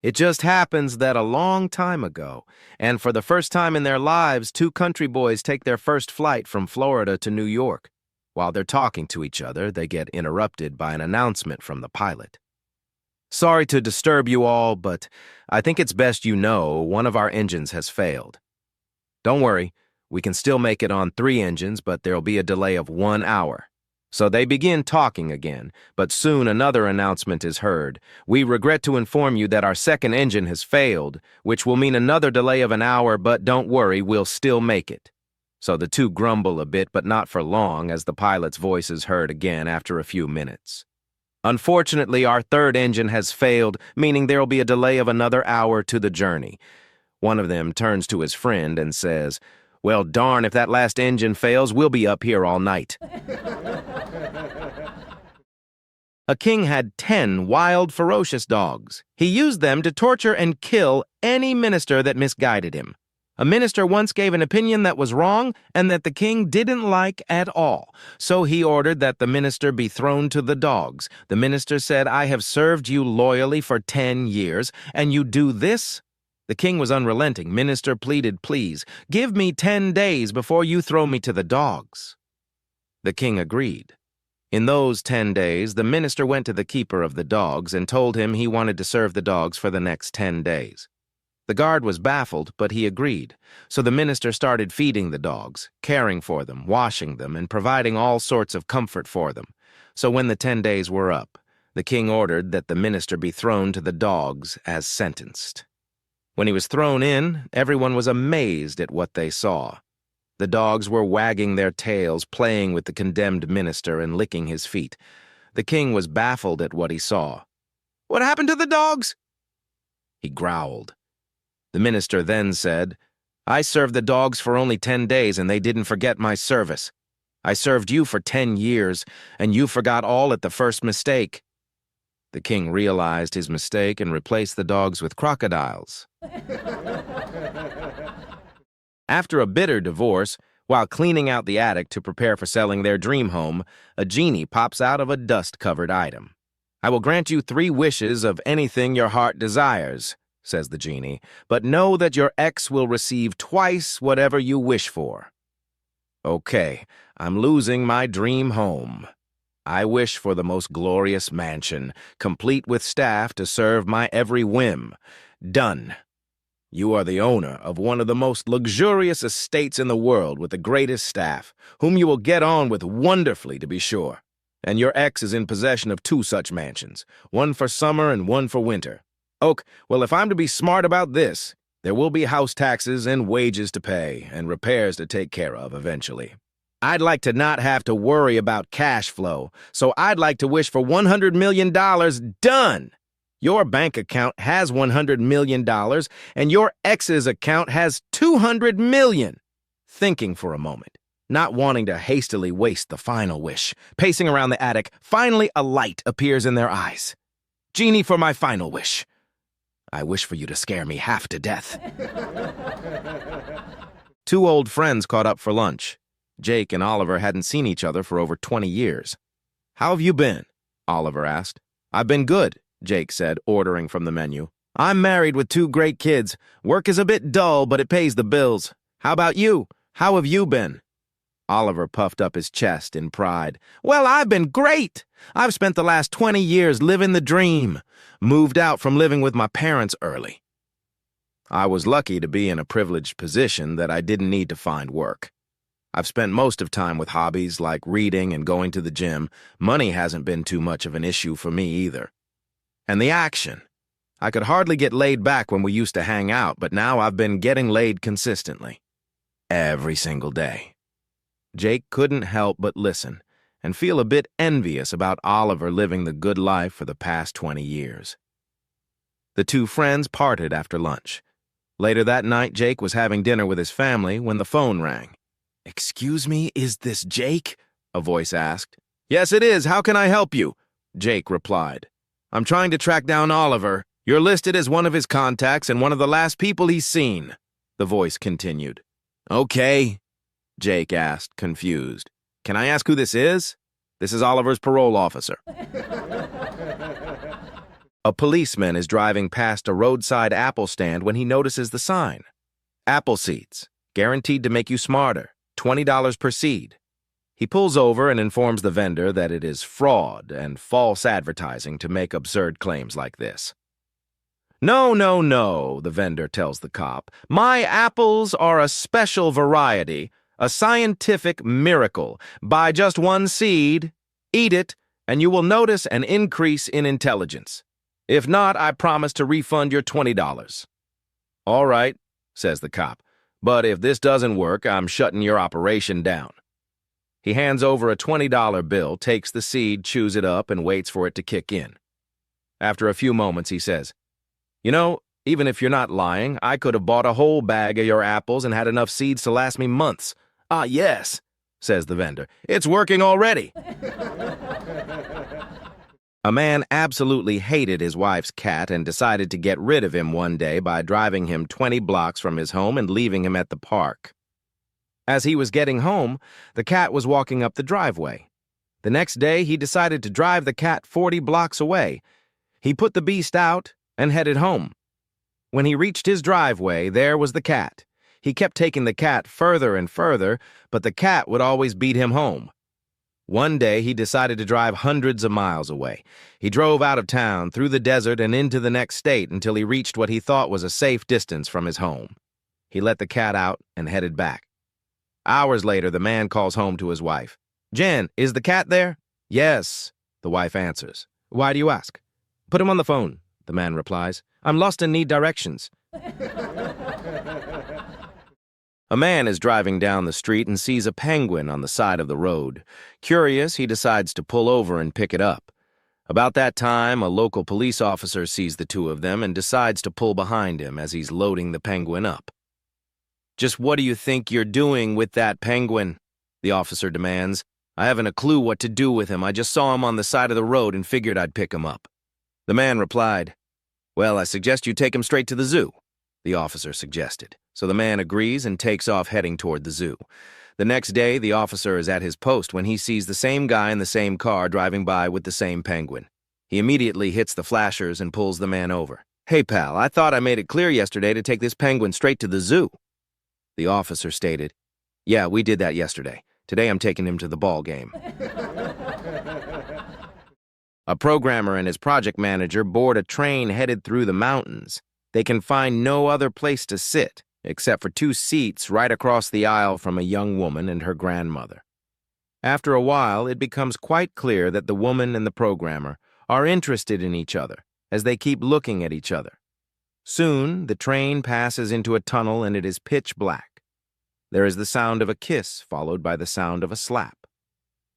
It just happens that a long time ago, and for the first time in their lives, two country boys take their first flight from Florida to New York. While they're talking to each other, they get interrupted by an announcement from the pilot. Sorry to disturb you all, but I think it's best you know one of our engines has failed. Don't worry, we can still make it on 3 engines, but there'll be a delay of 1 hour. So they begin talking again, but soon another announcement is heard. We regret to inform you that our second engine has failed, which will mean another delay of 1 hour, but don't worry, we'll still make it. So the two grumble a bit, but not for long, as the pilot's voice is heard again after a few minutes. Unfortunately, our third engine has failed, meaning there'll be a delay of another hour to the journey. One of them turns to his friend and says, "Well, darn, if that last engine fails, we'll be up here all night." A king had 10 wild, ferocious dogs. He used them to torture and kill any minister that misguided him. A minister once gave an opinion that was wrong and that the king didn't like at all. So he ordered that the minister be thrown to the dogs. The minister said, "I have served you loyally for 10 years, and you do this?" The king was unrelenting. Minister pleaded, "Please, give me 10 days before you throw me to the dogs." The king agreed. In those 10 days, the minister went to the keeper of the dogs and told him he wanted to serve the dogs for the next 10 days. The guard was baffled, but he agreed. So the minister started feeding the dogs, caring for them, washing them, and providing all sorts of comfort for them. So when the 10 days were up, the king ordered that the minister be thrown to the dogs as sentenced. When he was thrown in, everyone was amazed at what they saw. The dogs were wagging their tails, playing with the condemned minister and licking his feet. The king was baffled at what he saw. "What happened to the dogs?" He growled. The minister then said, "I served the dogs for only 10 days and they didn't forget my service. I served you for 10 years and you forgot all at the first mistake." The king realized his mistake and replaced the dogs with crocodiles. After a bitter divorce, while cleaning out the attic to prepare for selling their dream home, a genie pops out of a dust-covered item. "I will grant you 3 wishes of anything your heart desires," says the genie, "but know that your ex will receive twice whatever you wish for." "Okay, I'm losing my dream home. I wish for the most glorious mansion, complete with staff to serve my every whim. Done. You are the owner of one of the most luxurious estates in the world with the greatest staff, whom you will get on with wonderfully, to be sure. And your ex is in possession of 2 such mansions, one for summer and one for winter. Oak, well, if I'm to be smart about this, there will be house taxes and wages to pay and repairs to take care of eventually. I'd like to not have to worry about cash flow, so I'd like to wish for $100 million done. Your bank account has $100 million, and your ex's account has $200 million. Thinking for a moment, not wanting to hastily waste the final wish, pacing around the attic, finally a light appears in their eyes. "Genie, for my final wish. I wish for you to scare me half to death." 2 old friends caught up for lunch. Jake and Oliver hadn't seen each other for over 20 years. "How have you been?" Oliver asked. "I've been good," Jake said, ordering from the menu. "I'm married with 2 great kids. Work is a bit dull, but it pays the bills. How about you? How have you been?" Oliver puffed up his chest in pride. "Well, I've been great. I've spent the last 20 years living the dream. Moved out from living with my parents early. I was lucky to be in a privileged position that I didn't need to find work. I've spent most of time with hobbies like reading and going to the gym. Money hasn't been too much of an issue for me either. And the action. I could hardly get laid back when we used to hang out, but now I've been getting laid consistently. Every single day." Jake couldn't help but listen and feel a bit envious about Oliver living the good life for the past 20 years. The 2 friends parted after lunch. Later that night, Jake was having dinner with his family when the phone rang. "Excuse me, is this Jake?" a voice asked. "Yes, it is. How can I help you?" Jake replied. "I'm trying to track down Oliver. You're listed as one of his contacts and one of the last people he's seen," the voice continued. "Okay," Jake asked, confused. "Can I ask who this is?" "This is Oliver's parole officer." A policeman is driving past a roadside apple stand when he notices the sign. Apple seeds, guaranteed to make you smarter, $20 per seed. He pulls over and informs the vendor that it is fraud and false advertising to make absurd claims like this. No, no, no, the vendor tells the cop. My apples are a special variety, a scientific miracle. Buy just one seed, eat it, and you will notice an increase in intelligence. If not, I promise to refund your $20. All right, says the cop, but if this doesn't work, I'm shutting your operation down. He hands over a $20 bill, takes the seed, chews it up, and waits for it to kick in. After a few moments, he says, You know, even if you're not lying, I could have bought a whole bag of your apples and had enough seeds to last me months. Ah, yes, says the vendor. It's working already. A man absolutely hated his wife's cat and decided to get rid of him one day by driving him 20 blocks from his home and leaving him at the park. As he was getting home, the cat was walking up the driveway. The next day, he decided to drive the cat 40 blocks away. He put the beast out and headed home. When he reached his driveway, there was the cat. He kept taking the cat further and further, but the cat would always beat him home. One day, he decided to drive hundreds of miles away. He drove out of town, through the desert, and into the next state until he reached what he thought was a safe distance from his home. He let the cat out and headed back. Hours later, the man calls home to his wife. Jen, is the cat there? Yes, the wife answers. Why do you ask? Put him on the phone, the man replies. I'm lost and need directions. A man is driving down the street and sees a penguin on the side of the road. Curious, he decides to pull over and pick it up. About that time, a local police officer sees the two of them and decides to pull behind him as he's loading the penguin up. Just what do you think you're doing with that penguin? The officer demands. I haven't a clue what to do with him. I just saw him on the side of the road and figured I'd pick him up. The man replied, Well, I suggest you take him straight to the zoo, the officer suggested. So the man agrees and takes off heading toward the zoo. The next day, the officer is at his post when he sees the same guy in the same car driving by with the same penguin. He immediately hits the flashers and pulls the man over. Hey, pal, I thought I made it clear yesterday to take this penguin straight to the zoo. The officer stated, Yeah, we did that yesterday. Today I'm taking him to the ball game. A programmer and his project manager board a train headed through the mountains. They can find no other place to sit, except for 2 seats right across the aisle from a young woman and her grandmother. After a while, it becomes quite clear that the woman and the programmer are interested in each other as they keep looking at each other. Soon, the train passes into a tunnel and it is pitch black. There is the sound of a kiss followed by the sound of a slap.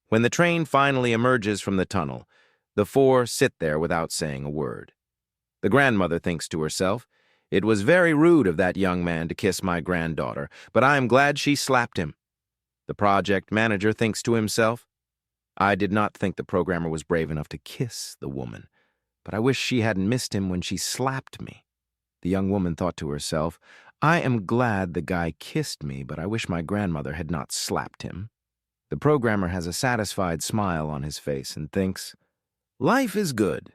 When the train finally emerges from the tunnel, the 4 sit there without saying a word. The grandmother thinks to herself, It was very rude of that young man to kiss my granddaughter, but I am glad she slapped him. The project manager thinks to himself, I did not think the programmer was brave enough to kiss the woman, but I wish she hadn't missed him when she slapped me. The young woman thought to herself, I am glad the guy kissed me, but I wish my grandmother had not slapped him. The programmer has a satisfied smile on his face and thinks, Life is good.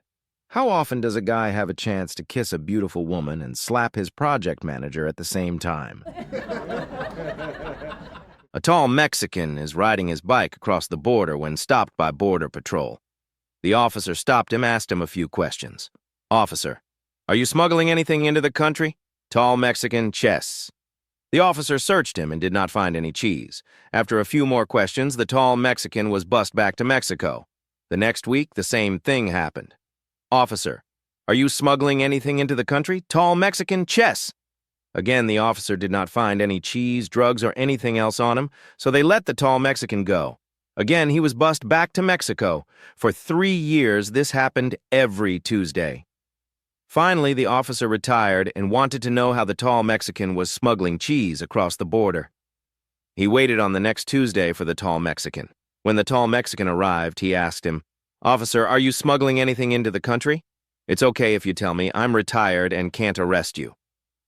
How often does a guy have a chance to kiss a beautiful woman and slap his project manager at the same time? A tall Mexican is riding his bike across the border when stopped by Border Patrol. The officer stopped him, asked him a few questions. Officer, are you smuggling anything into the country? Tall Mexican, chess. The officer searched him and did not find any cheese. After a few more questions, the tall Mexican was bussed back to Mexico. The next week, the same thing happened. Officer, are you smuggling anything into the country? Tall Mexican, chess. Again, the officer did not find any cheese, drugs, or anything else on him, so they let the tall Mexican go. Again, he was bussed back to Mexico. For 3 years, this happened every Tuesday. Finally, the officer retired and wanted to know how the tall Mexican was smuggling cheese across the border. He waited on the next Tuesday for the tall Mexican. When the tall Mexican arrived, he asked him, Officer, are you smuggling anything into the country? It's okay if you tell me. I'm retired and can't arrest you.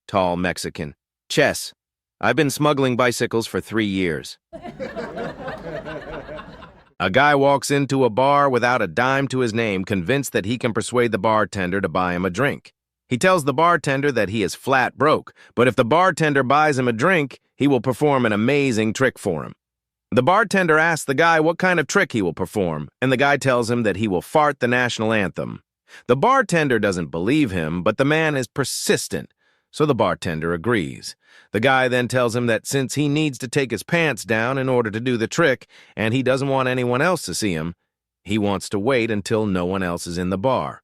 Tall Mexican. Chess. I've been smuggling bicycles for 3 years. A guy walks into a bar without a dime to his name, convinced that he can persuade the bartender to buy him a drink. He tells the bartender that he is flat broke, but if the bartender buys him a drink, he will perform an amazing trick for him. The bartender asks the guy what kind of trick he will perform, and the guy tells him that he will fart the national anthem. The bartender doesn't believe him, but the man is persistent, so the bartender agrees. The guy then tells him that since he needs to take his pants down in order to do the trick, and he doesn't want anyone else to see him, he wants to wait until no one else is in the bar.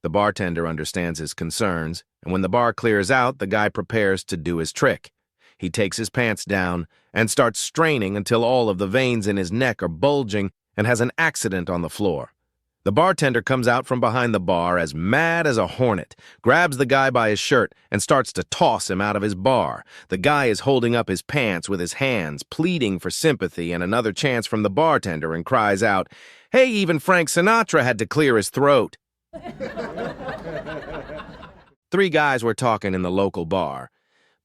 The bartender understands his concerns, and when the bar clears out, the guy prepares to do his trick. He takes his pants down and starts straining until all of the veins in his neck are bulging and has an accident on the floor. The bartender comes out from behind the bar as mad as a hornet, grabs the guy by his shirt, and starts to toss him out of his bar. The guy is holding up his pants with his hands, pleading for sympathy and another chance from the bartender, and cries out, "Hey, even Frank Sinatra had to clear his throat." Three guys were talking in the local bar.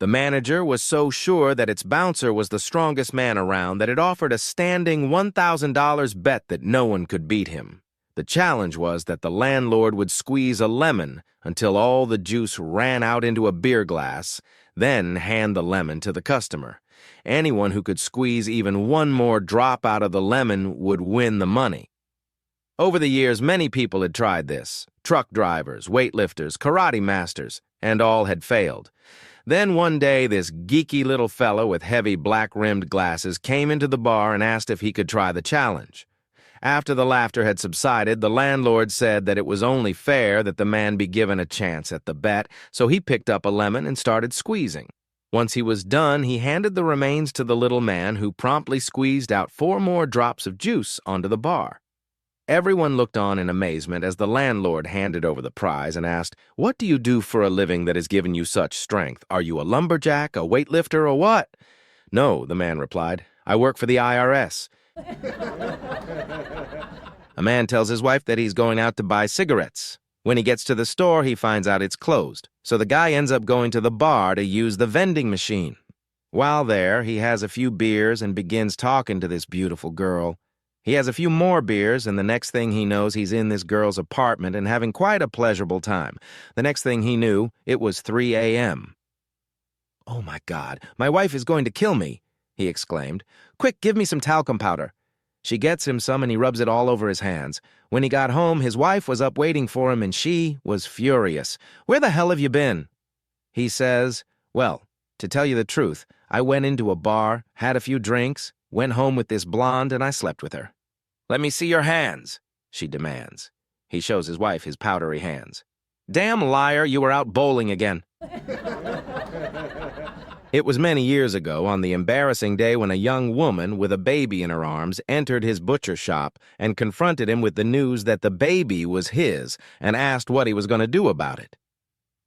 The manager was so sure that its bouncer was the strongest man around that it offered a standing $1,000 bet that no one could beat him. The challenge was that the landlord would squeeze a lemon until all the juice ran out into a beer glass, then hand the lemon to the customer. Anyone who could squeeze even one more drop out of the lemon would win the money. Over the years, many people had tried this. Truck drivers, weightlifters, karate masters, and all had failed. Then one day, this geeky little fellow with heavy black-rimmed glasses came into the bar and asked if he could try the challenge. After the laughter had subsided, the landlord said that it was only fair that the man be given a chance at the bet, so he picked up a lemon and started squeezing. Once he was done, he handed the remains to the little man, who promptly squeezed out 4 more drops of juice onto the bar. Everyone looked on in amazement as the landlord handed over the prize and asked, "What do you do for a living that has given you such strength? Are you a lumberjack, a weightlifter, or what?" "No," the man replied. "I work for the IRS." A man tells his wife that he's going out to buy cigarettes. When he gets to the store, he finds out it's closed, so the guy ends up going to the bar to use the vending machine. While there, he has a few beers and begins talking to this beautiful girl. He has a few more beers, and the next thing he knows, he's in this girl's apartment and having quite a pleasurable time. The next thing he knew, it was 3 a.m. "Oh my God, my wife is going to kill me," he exclaimed. "Quick, give me some talcum powder." She gets him some and he rubs it all over his hands. When he got home, his wife was up waiting for him and she was furious. "Where the hell have you been?" He says, "Well, to tell you the truth, I went into a bar, had a few drinks, went home with this blonde, and I slept with her." "Let me see your hands," she demands. He shows his wife his powdery hands. "Damn liar, you were out bowling again." It was many years ago, on the embarrassing day when a young woman with a baby in her arms entered his butcher shop and confronted him with the news that the baby was his and asked what he was going to do about it.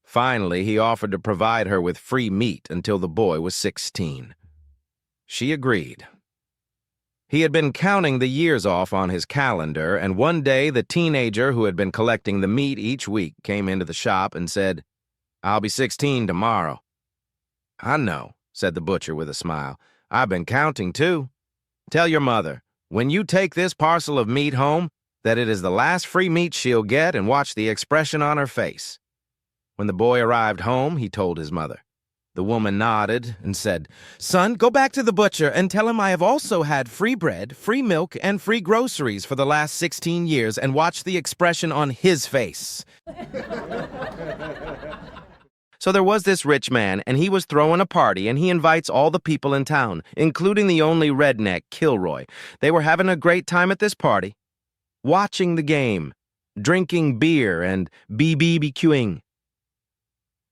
Finally, he offered to provide her with free meat until the boy was 16. She agreed. He had been counting the years off on his calendar, and one day the teenager who had been collecting the meat each week came into the shop and said, "I'll be 16 tomorrow." "I know," said the butcher with a smile. "I've been counting too. Tell your mother, when you take this parcel of meat home, that it is the last free meat she'll get, and watch the expression on her face." When the boy arrived home, he told his mother. The woman nodded and said, "Son, go back to the butcher and tell him I have also had free bread, free milk, and free groceries for the last 16 years, and watch the expression on his face." So there was this rich man, and he was throwing a party, and he invites all the people in town, including the only redneck, Kilroy. They were having a great time at this party, watching the game, drinking beer, and BBQing.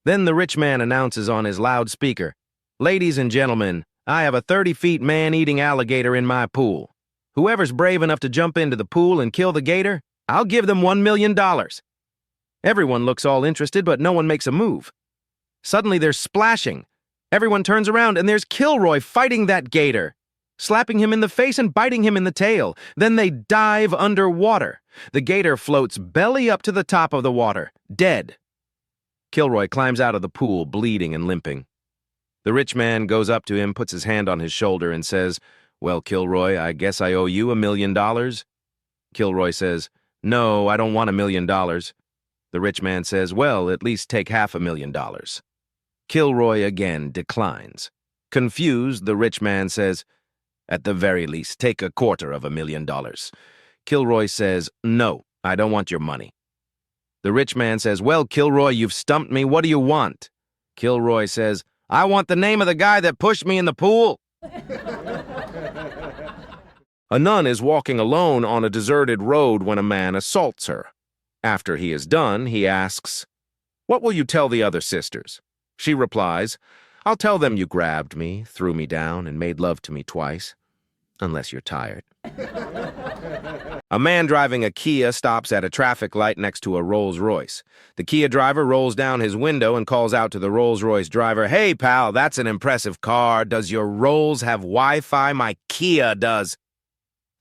Then the rich man announces on his loudspeaker, "Ladies and gentlemen, I have a 30-feet man-eating alligator in my pool. Whoever's brave enough to jump into the pool and kill the gator, I'll give them $1 million. Everyone looks all interested, but no one makes a move. Suddenly there's splashing. Everyone turns around, and there's Kilroy fighting that gator, slapping him in the face and biting him in the tail. Then they dive underwater. The gator floats belly up to the top of the water, dead. Kilroy climbs out of the pool, bleeding and limping. The rich man goes up to him, puts his hand on his shoulder, and says, Well, Kilroy, I guess I owe you $1 million. Kilroy says, No, I don't want $1 million. The rich man says, Well, at least take $500,000. Kilroy again declines. Confused, the rich man says, At the very least, take $250,000. Kilroy says, No, I don't want your money. The rich man says, Well, Kilroy, you've stumped me. What do you want? Kilroy says, I want the name of the guy that pushed me in the pool. A nun is walking alone on a deserted road when a man assaults her. After he is done, he asks, What will you tell the other sisters? She replies, I'll tell them you grabbed me, threw me down, and made love to me twice. Unless you're tired. A man driving a Kia stops at a traffic light next to a Rolls-Royce. The Kia driver rolls down his window and calls out to the Rolls-Royce driver, Hey, pal, that's an impressive car. Does your Rolls have Wi-Fi? My Kia does.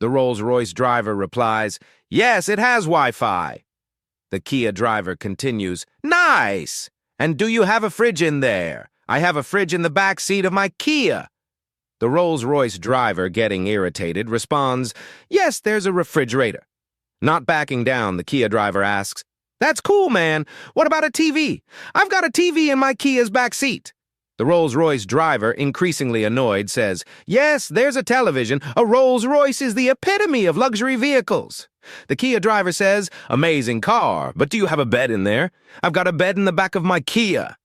The Rolls-Royce driver replies, Yes, it has Wi-Fi. The Kia driver continues, Nice! And do you have a fridge in there? I have a fridge in the back seat of my Kia. The Rolls-Royce driver, getting irritated, responds, Yes, there's a refrigerator. Not backing down, the Kia driver asks, That's cool, man. What about a TV? I've got a TV in my Kia's back seat. The Rolls-Royce driver, increasingly annoyed, says, Yes, there's a television. A Rolls-Royce is the epitome of luxury vehicles. The Kia driver says, Amazing car, but do you have a bed in there? I've got a bed in the back of my Kia.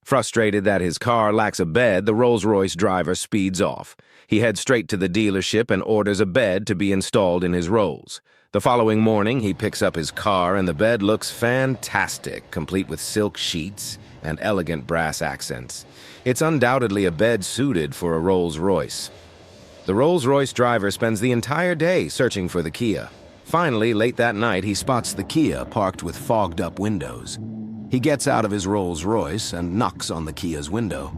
Frustrated that his car lacks a bed, the Rolls-Royce driver speeds off. He heads straight to the dealership and orders a bed to be installed in his Rolls. The following morning, he picks up his car and the bed looks fantastic, complete with silk sheets and elegant brass accents. It's undoubtedly a bed suited for a Rolls-Royce. The Rolls-Royce driver spends the entire day searching for the Kia. Finally, late that night, he spots the Kia parked with fogged-up windows. He gets out of his Rolls-Royce and knocks on the Kia's window.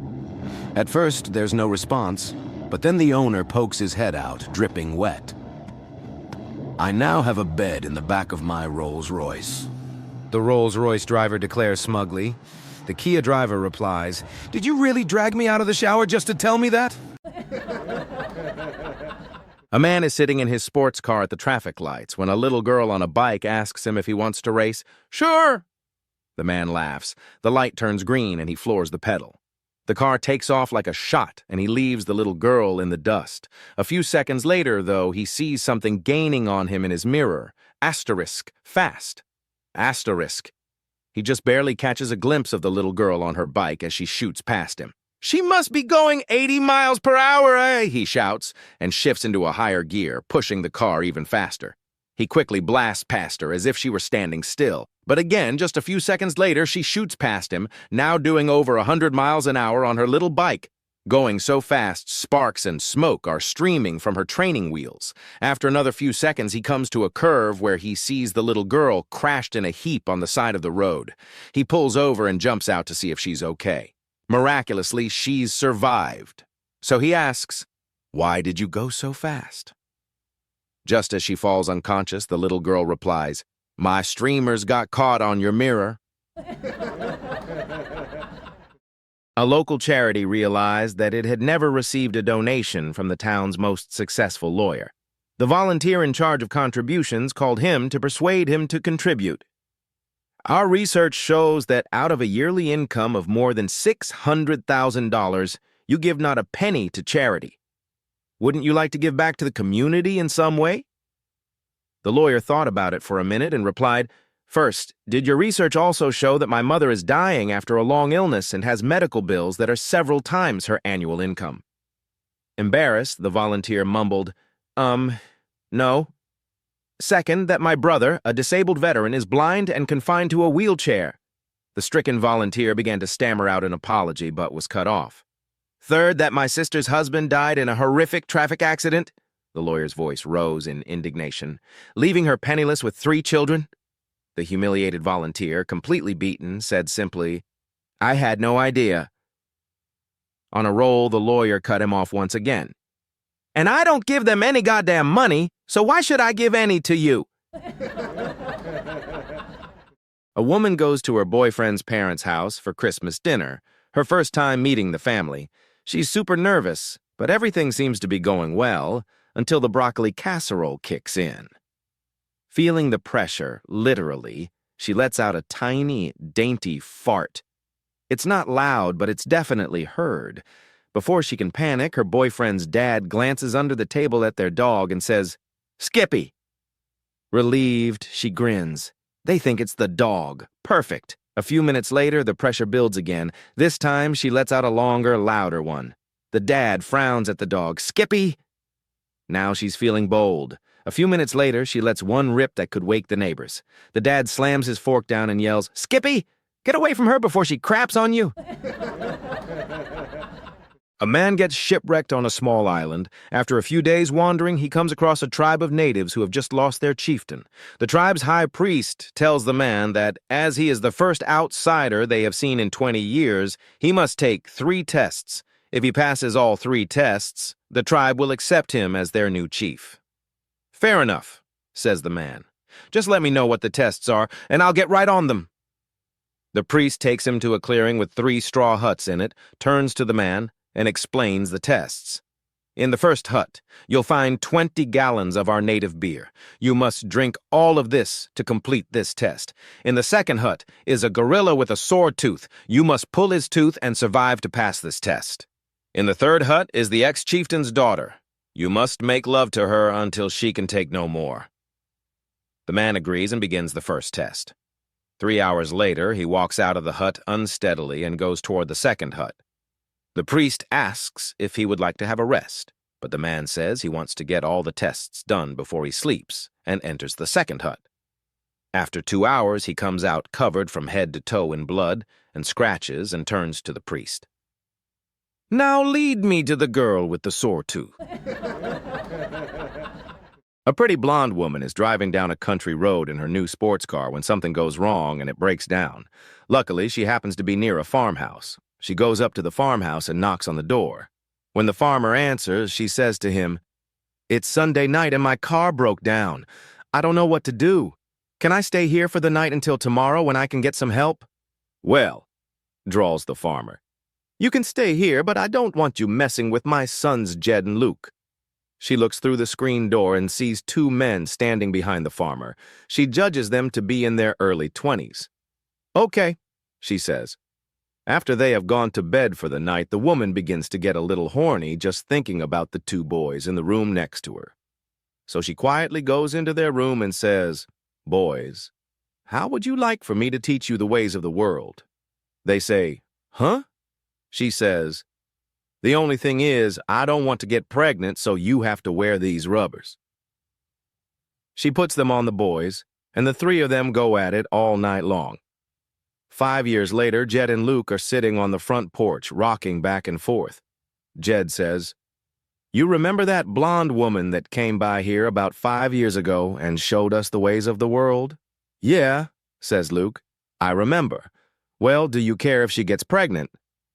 At first, there's no response, but then the owner pokes his head out, dripping wet. I now have a bed in the back of my Rolls-Royce. The Rolls-Royce driver declares smugly. The Kia driver replies, Did you really drag me out of the shower just to tell me that? A man is sitting in his sports car at the traffic lights when a little girl on a bike asks him if he wants to race. Sure. The man laughs. The light turns green and he floors the pedal. The car takes off like a shot and he leaves the little girl in the dust. A few seconds later, though, he sees something gaining on him in his mirror. Asterisk, fast. Asterisk. He just barely catches a glimpse of the little girl on her bike as she shoots past him. She must be going 80 miles per hour, eh? He shouts and shifts into a higher gear, pushing the car even faster. He quickly blasts past her as if she were standing still. But again, just a few seconds later, she shoots past him, now doing over 100 miles an hour on her little bike. Going so fast, sparks and smoke are streaming from her training wheels. After another few seconds, he comes to a curve where he sees the little girl crashed in a heap on the side of the road. He pulls over and jumps out to see if she's okay. Miraculously, she's survived. So he asks, Why did you go so fast? Just as she falls unconscious, the little girl replies, My streamers got caught on your mirror. A local charity realized that it had never received a donation from the town's most successful lawyer. The volunteer in charge of contributions called him to persuade him to contribute. Our research shows that out of a yearly income of more than $600,000, you give not a penny to charity. Wouldn't you like to give back to the community in some way? The lawyer thought about it for a minute and replied, First, did your research also show that my mother is dying after a long illness and has medical bills that are several times her annual income? Embarrassed, the volunteer mumbled, no. Second, that my brother, a disabled veteran, is blind and confined to a wheelchair. The stricken volunteer began to stammer out an apology, but was cut off. Third, that my sister's husband died in a horrific traffic accident. The lawyer's voice rose in indignation. Leaving her penniless with 3 children? The humiliated volunteer, completely beaten, said simply, I had no idea. On a roll, the lawyer cut him off once again. And I don't give them any goddamn money, so why should I give any to you? A woman goes to her boyfriend's parents' house for Christmas dinner, her first time meeting the family. She's super nervous, But everything seems to be going well until the broccoli casserole kicks in. Feeling the pressure, literally, she lets out a tiny, dainty fart. It's not loud, but it's definitely heard. Before she can panic, her boyfriend's dad glances under the table at their dog and says, "Skippy." Relieved, she grins. They think it's the dog. Perfect. A few minutes later, the pressure builds again. This time, she lets out a longer, louder one. The dad frowns at the dog. "Skippy!" Now she's feeling bold. A few minutes later, she lets one rip that could wake the neighbors. The dad slams his fork down and yells, "Skippy! Get away from her before she craps on you!" A man gets shipwrecked on a small island. After a few days wandering, he comes across a tribe of natives who have just lost their chieftain. The tribe's high priest tells the man that, as he is the first outsider they have seen in 20 years, he must take 3 tests. If he passes all 3 tests, the tribe will accept him as their new chief. "Fair enough," says the man. "Just let me know what the tests are, and I'll get right on them." The priest takes him to a clearing with 3 straw huts in it, turns to the man, and explains the tests. "In the first hut, you'll find 20 gallons of our native beer. You must drink all of this to complete this test. In the second hut is a gorilla with a sore tooth. You must pull his tooth and survive to pass this test. In the third hut is the ex-chieftain's daughter. You must make love to her until she can take no more." The man agrees and begins the first test. 3 hours later, he walks out of the hut unsteadily and goes toward the second hut. The priest asks if he would like to have a rest, but the man says he wants to get all the tests done before he sleeps and enters the second hut. After 2 hours, he comes out covered from head to toe in blood and scratches and turns to the priest. "Now lead me to the girl with the sore tooth." A pretty blonde woman is driving down a country road in her new sports car when something goes wrong and it breaks down. Luckily, she happens to be near a farmhouse. She goes up to the farmhouse and knocks on the door. When the farmer answers, she says to him, "It's Sunday night and my car broke down. I don't know what to do. Can I stay here for the night until tomorrow when I can get some help?" "Well," drawls the farmer, "you can stay here, but I don't want you messing with my sons Jed and Luke." She looks through the screen door and sees 2 men standing behind the farmer. She judges them to be in their early 20s. "Okay," she says. After they have gone to bed for the night, the woman begins to get a little horny just thinking about the 2 boys in the room next to her. So she quietly goes into their room and says, "Boys, how would you like for me to teach you the ways of the world?" They say, "Huh?" She says, "The only thing is, I don't want to get pregnant, so you have to wear these rubbers." She puts them on the boys, and the 3 of them go at it all night long. 5 years later, Jed and Luke are sitting on the front porch, rocking back and forth. Jed says, "You remember that blonde woman that came by here about 5 years ago and showed us the ways of the world?" "Yeah," says Luke, "I remember. Well, do you care if she gets pregnant?"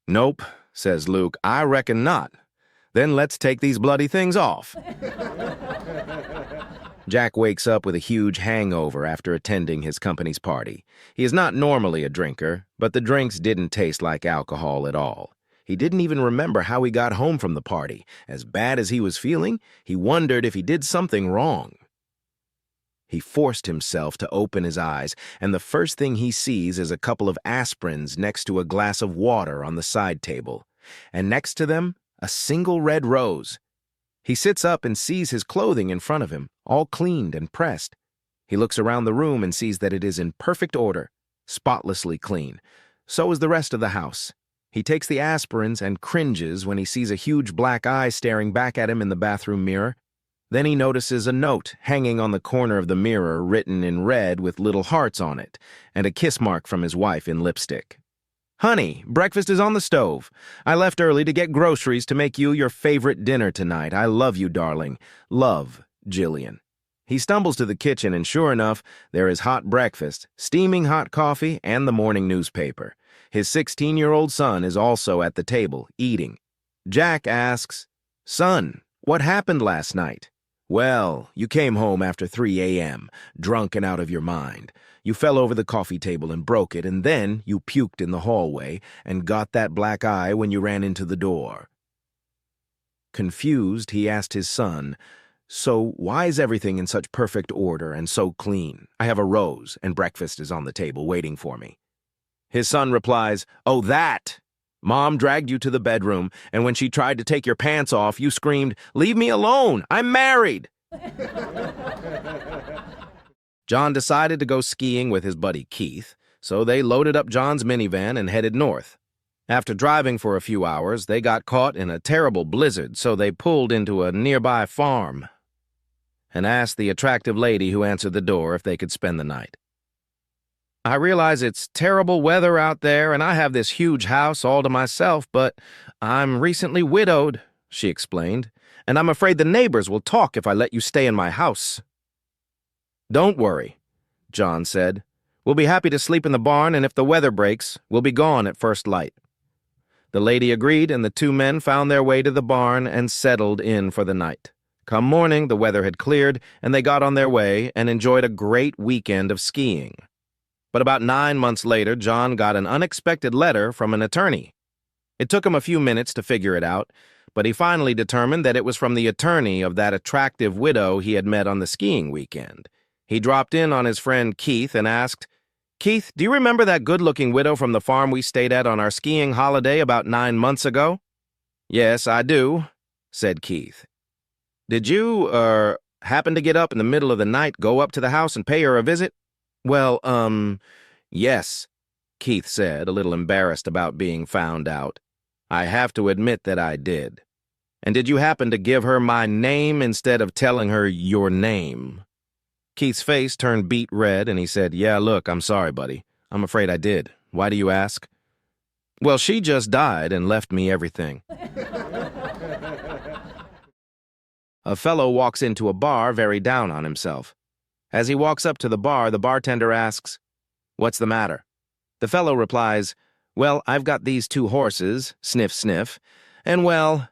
"Nope," says Luke, "I reckon not. Then let's take these bloody things off." Jack wakes up with a huge hangover after attending his company's party. He is not normally a drinker, but the drinks didn't taste like alcohol at all. He didn't even remember how he got home from the party. As bad as he was feeling, he wondered if he did something wrong. He forced himself to open his eyes, and the first thing he sees is a couple of aspirins next to a glass of water on the side table, and next to them, a single red rose. He sits up and sees his clothing in front of him, all cleaned and pressed. He looks around the room and sees that it is in perfect order, spotlessly clean. So is the rest of the house. He takes the aspirins and cringes when he sees a huge black eye staring back at him in the bathroom mirror. Then he notices a note hanging on the corner of the mirror written in red with little hearts on it, and a kiss mark from his wife in lipstick. "Honey, breakfast is on the stove. I left early to get groceries to make you your favorite dinner tonight. I love you, darling. Love, Jillian." He stumbles to the kitchen, and sure enough, there is hot breakfast, steaming hot coffee, and the morning newspaper. His 16-year-old son is also at the table, eating. Jack asks, "Son, what happened last night?" "Well, you came home after 3 a.m., drunk and out of your mind. You fell over the coffee table and broke it, and then you puked in the hallway and got that black eye when you ran into the door." Confused, he asked his son, "So why is everything in such perfect order and so clean? I have a rose, and breakfast is on the table waiting for me." His son replies, "Oh, that! Mom dragged you to the bedroom, and when she tried to take your pants off, you screamed, 'Leave me alone! I'm married!'" John decided to go skiing with his buddy Keith, so they loaded up John's minivan and headed north. After driving for a few hours, they got caught in a terrible blizzard, so they pulled into a nearby farm and asked the attractive lady who answered the door if they could spend the night. "I realize it's terrible weather out there, and I have this huge house all to myself, but I'm recently widowed," she explained, "and I'm afraid the neighbors will talk if I let you stay in my house." "Don't worry," John said. "We'll be happy to sleep in the barn, and if the weather breaks, we'll be gone at first light." The lady agreed, and the two men found their way to the barn and settled in for the night. Come morning, the weather had cleared, and they got on their way and enjoyed a great weekend of skiing. But about 9 months later, John got an unexpected letter from an attorney. It took him a few minutes to figure it out, but he finally determined that it was from the attorney of that attractive widow he had met on the skiing weekend. He dropped in on his friend Keith and asked, "Keith, do you remember that good-looking widow from the farm we stayed at on our skiing holiday about 9 months ago?" "Yes, I do," said Keith. "Did you, happen to get up in the middle of the night, go up to the house and pay her a visit?" "Well, yes," Keith said, a little embarrassed about being found out. "I have to admit that I did. And did you happen to give her my name instead of telling her your name?" Keith's face turned beet red, and he said, "Yeah, look, I'm sorry, buddy. I'm afraid I did. Why do you ask?" "Well, she just died and left me everything." A fellow walks into a bar very down on himself. As he walks up to the bar, the bartender asks, "What's the matter?" The fellow replies, "Well, I've got these 2 horses, sniff, sniff, and well,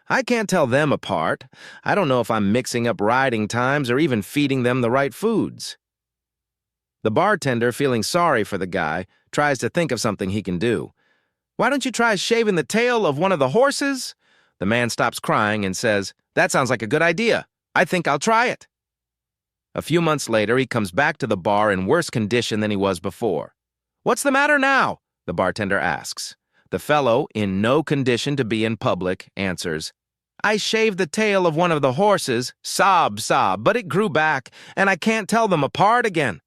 I can't tell them apart. I don't know if I'm mixing up riding times or even feeding them the right foods." The bartender, feeling sorry for the guy, tries to think of something he can do. "Why don't you try shaving the tail of one of the horses?" The man stops crying and says, "That sounds like a good idea. I think I'll try it." A few months later, he comes back to the bar in worse condition than he was before. "What's the matter now?" the bartender asks. The fellow, in no condition to be in public, answers, "I shaved the tail of one of the horses, sob, sob, but it grew back, and I can't tell them apart again."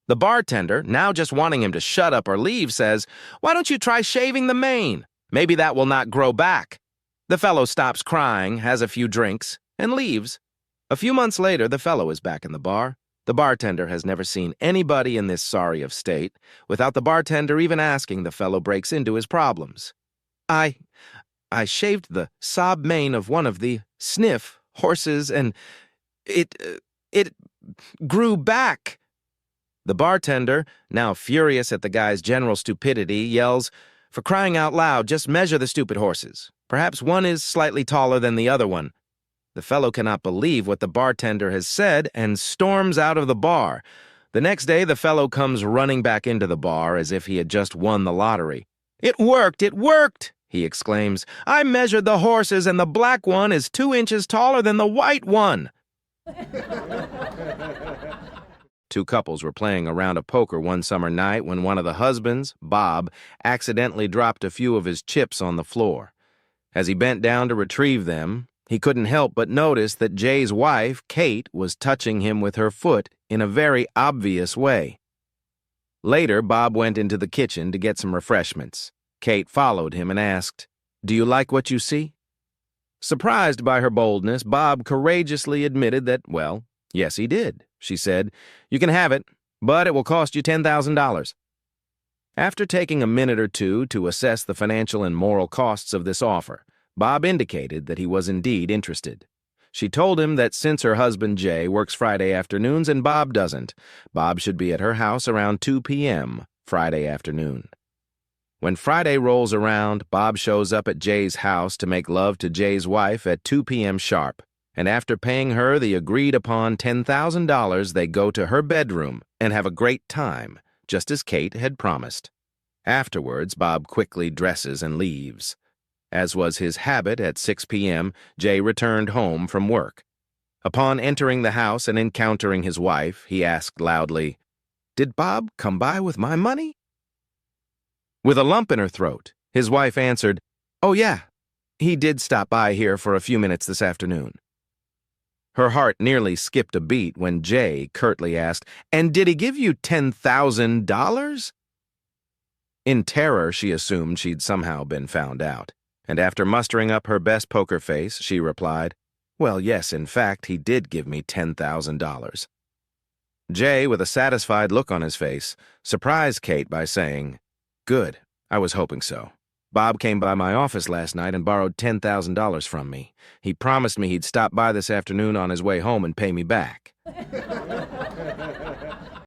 The bartender, now just wanting him to shut up or leave, says, "Why don't you try shaving the mane? Maybe that will not grow back." The fellow stops crying, has a few drinks, and leaves. A few months later, the fellow is back in the bar. The bartender has never seen anybody in this sorry of state. Without the bartender even asking, the fellow breaks into his problems. I shaved the sob mane of one of the sniff horses, and it grew back." The bartender, now furious at the guy's general stupidity, yells, "For crying out loud, just measure the stupid horses. Perhaps one is slightly taller than the other one." The fellow cannot believe what the bartender has said and storms out of the bar. The next day, the fellow comes running back into the bar as if he had just won the lottery. "It worked! It worked!" he exclaims. "I measured the horses, and the black one is 2 inches taller than the white one." 2 couples were playing a round of poker one summer night when one of the husbands, Bob, accidentally dropped a few of his chips on the floor. As he bent down to retrieve them, he couldn't help but notice that Jay's wife, Kate, was touching him with her foot in a very obvious way. Later, Bob went into the kitchen to get some refreshments. Kate followed him and asked, "Do you like what you see?" Surprised by her boldness, Bob courageously admitted that, well, yes, he did. She said, "You can have it, but it will cost you $10,000. After taking a minute or two to assess the financial and moral costs of this offer, Bob indicated that he was indeed interested. She told him that since her husband Jay works Friday afternoons and Bob doesn't, Bob should be at her house around 2 p.m. Friday afternoon. When Friday rolls around, Bob shows up at Jay's house to make love to Jay's wife at 2 p.m. sharp, and after paying her the agreed-upon $10,000, they go to her bedroom and have a great time, just as Kate had promised. Afterwards, Bob quickly dresses and leaves. As was his habit at 6 p.m., Jay returned home from work. Upon entering the house and encountering his wife, he asked loudly, "Did Bob come by with my money?" With a lump in her throat, his wife answered, "Oh yeah, he did stop by here for a few minutes this afternoon." Her heart nearly skipped a beat when Jay curtly asked, "And did he give you $10,000? In terror, she assumed she'd somehow been found out, and after mustering up her best poker face, she replied, "Well, yes, in fact, he did give me $10,000. Jay, with a satisfied look on his face, surprised Kate by saying, "Good, I was hoping so. Bob came by my office last night and borrowed $10,000 from me. He promised me he'd stop by this afternoon on his way home and pay me back."